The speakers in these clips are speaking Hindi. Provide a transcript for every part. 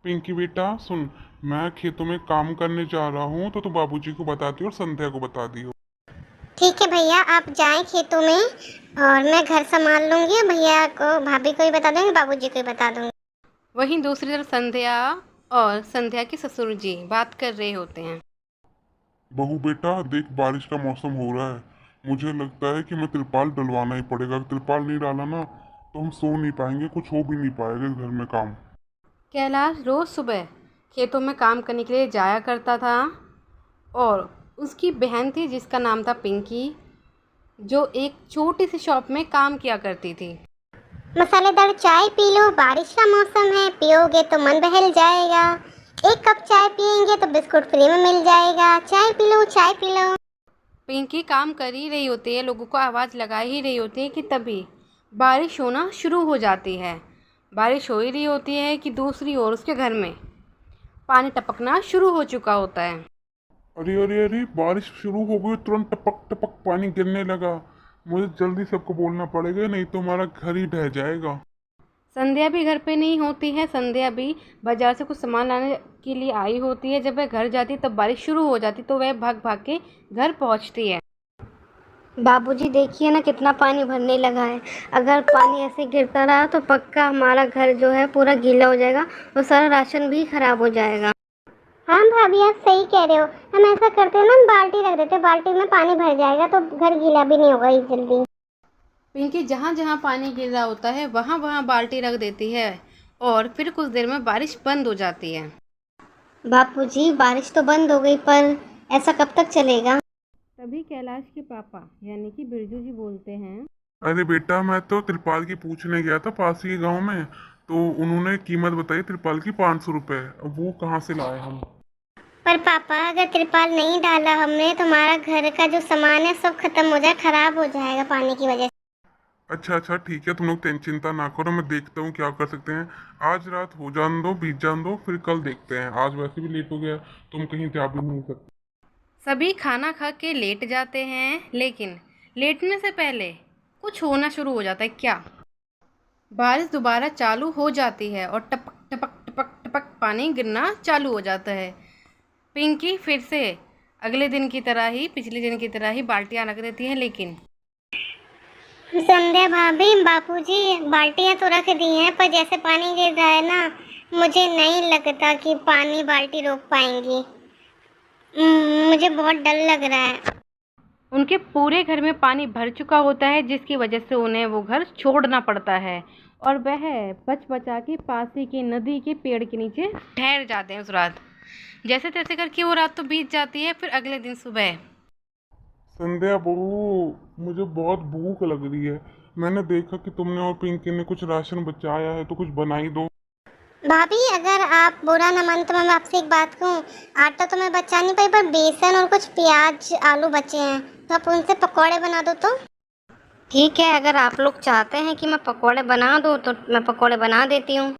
पिंकी बेटा सुन, मैं खेतों में काम करने जा रहा हूँ तो तू बाबूजी को बता दियो और संध्या को बता दियो। ठीक है भैया, आप जाएं खेतों में और मैं घर संभाल लूंगी। भैया को भाभी को ही बता दूंगी, बाबूजी को ही बता दूंगी। वहीं दूसरी तरफ संध्या और संध्या के ससुर जी बात कर रहे होते हैं। बहू बेटा देख, बारिश का मौसम हो रहा है, मुझे लगता है कि मैं तिरपाल डलवाना ही पड़ेगा। अगर तिरपाल नहीं डाला ना तो हम सो नहीं पाएंगे, कुछ हो भी नहीं पाएगा इस घर में काम। कैलाश रोज सुबह खेतों में काम करने के लिए जाया करता था और उसकी बहन थी जिसका नाम था पिंकी, जो एक छोटी सी शॉप में काम किया करती थी। मसालेदार चाय पी लो, बारिश का मौसम है, पियोगे तो मन बहल जाएगा। एक कप चाय पियेंगे तो बिस्कुट फ्री में मिल जाएगा। चाय पी लो, चाय पी लो। पिंकी काम कर ही रही होती है, लोगों को आवाज़ लगा ही रही होती है कि तभी बारिश होना शुरू हो जाती है। बारिश हो ही रही होती है कि दूसरी ओर उसके घर में पानी टपकना शुरू हो चुका होता है। अरे अरे अरे, बारिश शुरू हो गई, तुरंत टपक टपक पानी गिरने लगा। मुझे जल्दी सबको बोलना पड़ेगा, नहीं तो हमारा घर ही ढह जाएगा। संध्या भी घर पे नहीं होती है। संध्या भी बाजार से कुछ सामान लाने के लिए आई होती है। जब वह घर जाती तब बारिश शुरू हो जाती तो वह भाग भाग के घर पहुंचती है। बाबूजी देखिए ना, कितना पानी भरने लगा है। अगर पानी ऐसे गिरता रहा तो पक्का हमारा घर जो है पूरा गीला हो जाएगा और सारा राशन भी खराब हो जाएगा। हाँ भाभी, आप सही कह रहे हो। हम ऐसा करते हैं ना, बाल्टी रख देते, बाल्टी में पानी भर जाएगा तो घर गीला भी नहीं होगा इस जल्दी। पिंकी जहाँ जहाँ पानी गिर रहा होता है वहाँ वहाँ बाल्टी रख देती है और फिर कुछ देर में बारिश बंद हो जाती है। बापूजी, बारिश तो बंद हो गई, पर ऐसा कब तक चलेगा? तभी कैलाश के पापा यानी कि बिरजू जी बोलते हैं। अरे बेटा, मैं तो तिरपाल की पूछने गया था पास ही गांव में, तो उन्होंने कीमत बताई तिरपाल की 500 रुपये। अब वो कहाँ से लाए हम। पर पापा, अगर तिरपाल नहीं डाला हमने तो हमारा घर का जो सामान है सब खत्म हो जाए, खराब हो जाएगा पानी की वजह से। अच्छा अच्छा ठीक है, तुम लोग चिंता ना करो, मैं देखता हूँ क्या कर सकते हैं। आज रात हो जान दो, बीत जान दो, फिर कल देखते हैं। आज वैसे भी लेट हो गया, तुम कहीं जा भी नहीं सकते। सभी खाना खा के लेट जाते हैं, लेकिन लेटने से पहले कुछ होना शुरू हो जाता है। क्या? बारिश दोबारा चालू हो जाती है और टपक टपक टपक टपक पानी गिरना चालू हो जाता है। पिंकी फिर से अगले दिन की तरह ही, पिछले दिन की तरह ही बाल्टियाँ रख देती हैं, लेकिन संध्या भाभी, बापूजी बाल्टियां तो रख दी हैं, पर जैसे पानी गिर रहा है ना, मुझे नहीं लगता कि पानी बाल्टी रोक पाएंगी। मुझे बहुत डर लग रहा है। उनके पूरे घर में पानी भर चुका होता है, जिसकी वजह से उन्हें वो घर छोड़ना पड़ता है और वह बच बचा के पास ही की नदी के पेड़ के नीचे ठहर जाते हैं उस रात। जैसे तैसे करके वो रात तो बीत जाती है। फिर अगले दिन सुबह संध्या बहू, मुझे बहुत भूख लग रही है। मैंने देखा कि तुमने और पिंकी ने कुछ राशन बचाया है, तो कुछ बनाई दो। भाभी, अगर आप बुरा न माने तो मैं आपसे एक बात कहूँ। आटा तो मैं बचा नहीं पाई, पर बेसन और कुछ प्याज आलू बचे हैं, तो आप उनसे पकौड़े बना दो तो। ठीक है, अगर आप लोग चाहते हैं कि मैं पकौड़े बना दूँ तो मैं पकौड़े बना देती हूँ।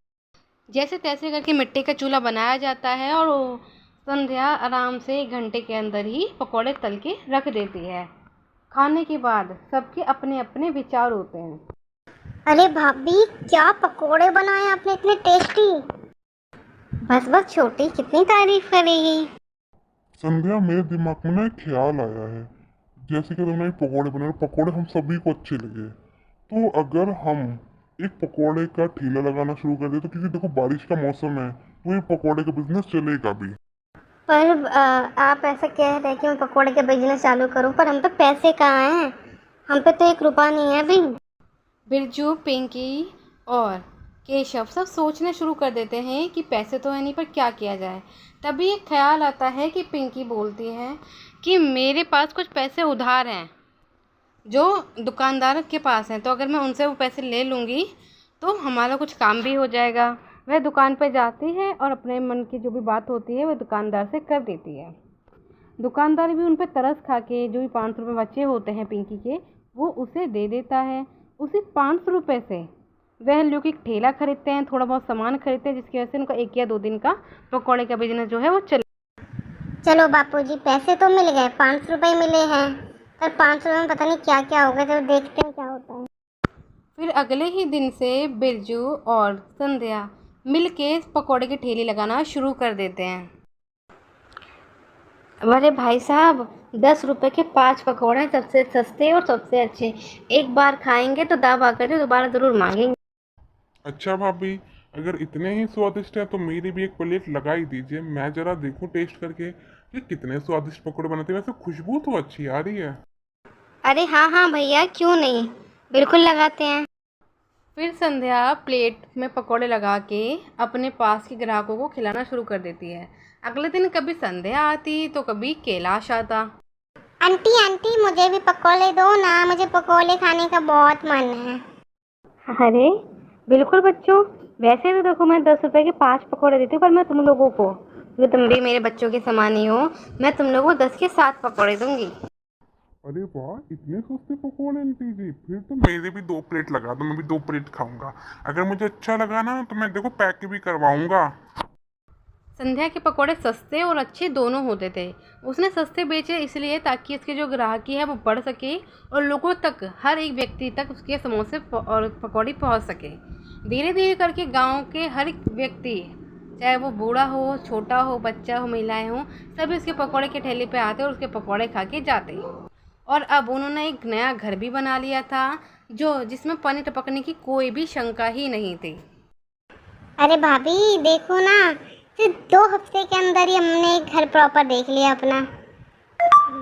जैसे तैसे करके मिट्टी का चूल्हा बनाया जाता है और वो संध्या आराम से 1 घंटे के अंदर ही पकौड़े तल के रख देती है। खाने के बाद सबके अपने अपने विचार होते हैं। अरे भाभी, क्या पकोड़े बनाए आपने, इतने टेस्टी। बस बस छोटी, कितनी तारीफ करेगी। संध्या, मेरे दिमाग में ना एक ख्याल आया है। जैसे कि तुमने पकोड़े बनाए, पकोड़े हम सभी को अच्छे लगे, तो अगर हम एक पकोड़े का ठेला लगाना शुरू कर दे, तो क्योंकि देखो बारिश का मौसम है, तो ये पकोड़े का बिजनेस चलेगा भी। पर आप ऐसा कह रहे हैं कि मैं पकोड़े का बिजनेस चालू करूं, पर हम पे पैसे कहाँ हैं? हम पे तो 1 रुपया नहीं है अभी। बिरजू, पिंकी और केशव सब सोचने शुरू कर देते हैं कि पैसे तो है नहीं, पर क्या किया जाए। तभी एक ख्याल आता है कि पिंकी बोलती है कि मेरे पास कुछ पैसे उधार हैं जो दुकानदार के पास हैं, तो अगर मैं उनसे वो पैसे ले लूँगी तो हमारा कुछ काम भी हो जाएगा। वह दुकान पर जाती है और अपने मन की जो भी बात होती है वह दुकानदार से कर देती है। दुकानदार भी उन पर तरस खा के जो भी 500 रुपये बचे होते हैं पिंकी के, वो उसे दे देता है। उसी 500 रुपये से वह लोग एक ठेला खरीदते हैं, थोड़ा बहुत सामान खरीदते हैं, जिसकी वजह से उनका 1 या 2 दिन का पकौड़े का बिजनेस जो है वो चल। चलो बापूजी, पैसे तो मिल गए, 500 रुपये मिले हैं, पर 500 में पता नहीं क्या क्या होगा। चलो देखते हैं क्या होता है। फिर अगले ही दिन से बिरजू और संध्या मिल के पकौड़े की ठेली लगाना शुरू कर देते हैं। अरे भाई साहब, 10 रुपए के 5 पकौड़े सबसे सस्ते और सबसे अच्छे। एक बार खाएंगे तो दाव आकर के दोबारा ज़रूर मांगेंगे। अच्छा भाभी, अगर इतने ही स्वादिष्ट हैं तो मेरी भी एक प्लेट लगा ही दीजिए, मैं जरा देखूं टेस्ट करके कि कितने स्वादिष्ट पकौड़े बनाते हैं। वैसे खुशबू तो अच्छी आ रही है। अरे हाँ हाँ भैया, क्यों नहीं, बिल्कुल लगाते हैं। फिर संध्या प्लेट में पकौड़े लगा के अपने पास के ग्राहकों को खिलाना शुरू कर देती है। अगले दिन कभी संध्या आती तो कभी कैलाश आता। आंटी आंटी, मुझे भी पकौड़े दो ना, मुझे पकौड़े खाने का बहुत मन है। अरे बिल्कुल बच्चों, वैसे तो देखो मैं 10 रुपए के 5 पकौड़े देती हूँ, पर मैं तुम लोगों को, क्योंकि तुम भी मेरे बच्चों के समान ही हो, मैं तुम लोगों को 10 के 7 पकौड़े दूंगी। अरे वाह, इतने सस्ते पकौड़े आंटी जी, फिर तो मेरे भी 2 प्लेट लगा दो, मैं भी 2 प्लेट खाऊंगा। अगर मुझे अच्छा लगा ना तो मैं देखो पैक भी करवाऊंगा। संध्या के पकौड़े सस्ते और अच्छे दोनों होते थे। उसने सस्ते बेचे इसलिए ताकि उसके जो ग्राहकी है वो बढ़ सके और लोगों तक, हर एक व्यक्ति तक उसके समोसे और पकौड़ी पहुंच सके। धीरे धीरे करके गांव के हर एक व्यक्ति, चाहे वो बूढ़ा हो, छोटा हो, बच्चा हो, महिलाएं हो, सभी उसके पकौड़े के ठेले पे आते और उसके पकौड़े खा के जाते। और अब उन्होंने एक नया घर भी बना लिया था जिसमें पानी टपकने की कोई भी शंका ही नहीं थी। अरे भाभी देखो ना, सिर्फ 2 हफ्ते के अंदर ही हमने एक घर प्रॉपर देख लिया अपना।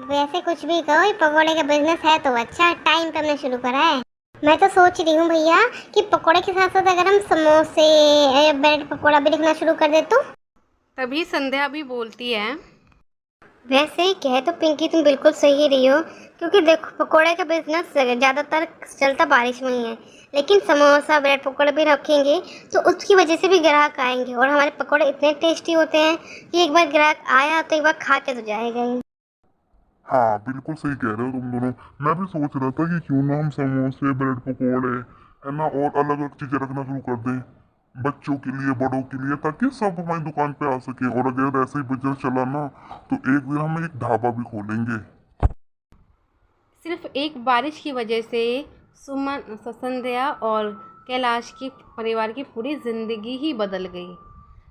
वैसे कुछ भी कहो, ये पकौड़े का बिजनेस है तो अच्छा, टाइम पे हमने शुरू करा है। मैं तो सोच रही हूँ भैया कि पकौड़े के साथ साथ अगर हम समोसे या ब्रेड पकौड़ा भी रखना शुरू कर दे तो। तभी संध्या भी बोलती है, वैसे कह तो पिंकी तुम बिल्कुल सही रही हो, क्योंकि देखो पकौड़े का बिजनेस ज़्यादातर चलता बारिश में ही है, लेकिन समोसा ब्रेड पकौड़े भी रखेंगे तो उसकी वजह से भी ग्राहक आएंगे, और हमारे पकौड़े इतने टेस्टी होते हैं कि एक बार ग्राहक आया तो एक बार खा के तो जाएगा ही। हाँ बिल्कुल सही कह रहे हो तुम दोनों। मैं भी सोच रहा था कि क्यों ना हम समोसे ब्रेड पकौड़े है ना और अलग अलग चीजें रखना शुरू कर दें, बच्चों के लिए बड़ों के लिए, ताकि सब हमारी दुकान पे आ सके। और अगर ऐसे ही बिजनेस चला ना तो एक दिन हम एक ढाबा भी खोलेंगे। सिर्फ एक बारिश की वजह से संध्या और कैलाश के परिवार की पूरी ज़िंदगी ही बदल गई।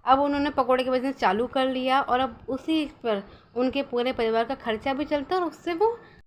अब उन्होंने पकौड़े का बिजनेस चालू कर लिया और अब उसी पर उनके पूरे परिवार का खर्चा भी चलता है और उससे वो